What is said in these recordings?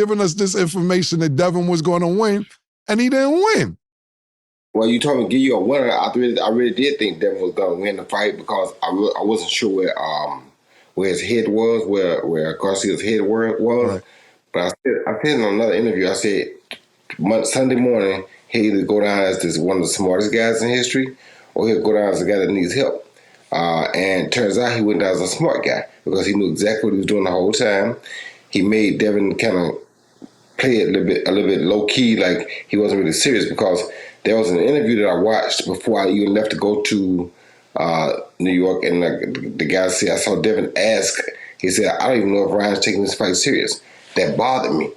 giving us this information that Devin was going to win, and he didn't win. Well, you told me to give you a winner. I really did think Devin was going to win the fight because I wasn't sure where his head was, where Garcia's head was. Right. But I said in another interview, I said Sunday morning he'll either go down as one of the smartest guys in history, or he'll go down as a guy that needs help. And it turns out he went down as a smart guy because he knew exactly what he was doing the whole time. He made Devin kind of play it a little bit low key, like he wasn't really serious, because there was an interview that I watched before I even left to go to New York, and the guy said, I saw Devin ask, he said, I don't even know if Ryan's taking this fight serious. That bothered me.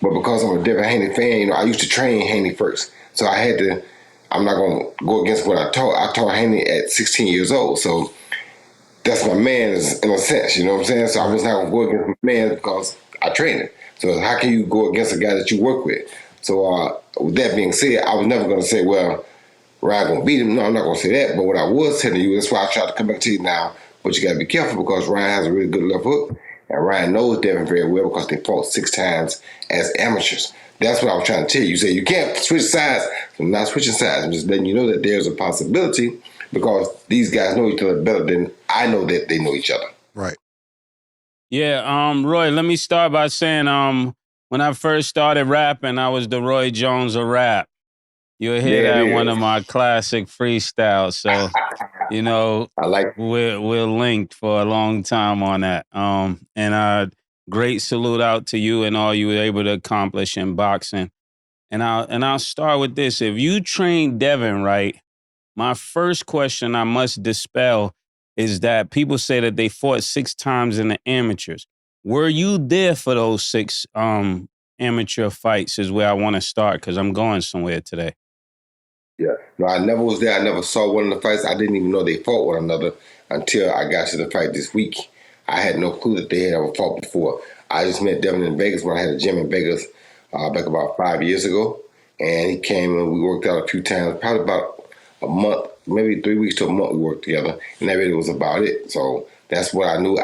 But because I'm a Devin Haney fan, I used to train Haney first. So I had to, I'm not going to go against what I taught. I taught Haney at 16 years old. So that's my man in a sense, you know what I'm saying? So I was not going to go against my man because I trained him. So how can you go against a guy that you work with? So with that being said, I was never going to say, well, Ryan going to beat him. No, I'm not going to say that. But what I was telling you, that's why I tried to come back to you now, but you got to be careful because Ryan has a really good left hook. And Ryan knows Devin very well because they fought 6 times as amateurs. That's what I was trying to tell you. You say you can't switch sides. I'm not switching sides. I'm just letting you know that there's a possibility because these guys know each other better than I know that they know each other. Right. Yeah, Roy, let me start by saying when I first started rapping, I was the Roy Jones of rap. You'll hear that in one of my classic freestyles. So, you know, I like we're linked for a long time on that. And great salute out to you and all you were able to accomplish in boxing. And I'll start with this. If you train Devin right, my first question I must dispel is that people say that they fought 6 times in the amateurs. Were you there for those 6 amateur fights is where I want to start because I'm going somewhere today. Yeah. No, I never was there. I never saw one of the fights. I didn't even know they fought one another until I got to the fight this week. I had no clue that they had ever fought before. I just met Devin in Vegas when I had a gym in Vegas back about 5 years ago. And he came and we worked out a few times, probably about a month, maybe 3 weeks to a month we worked together. And that really was about it. So that's what I knew.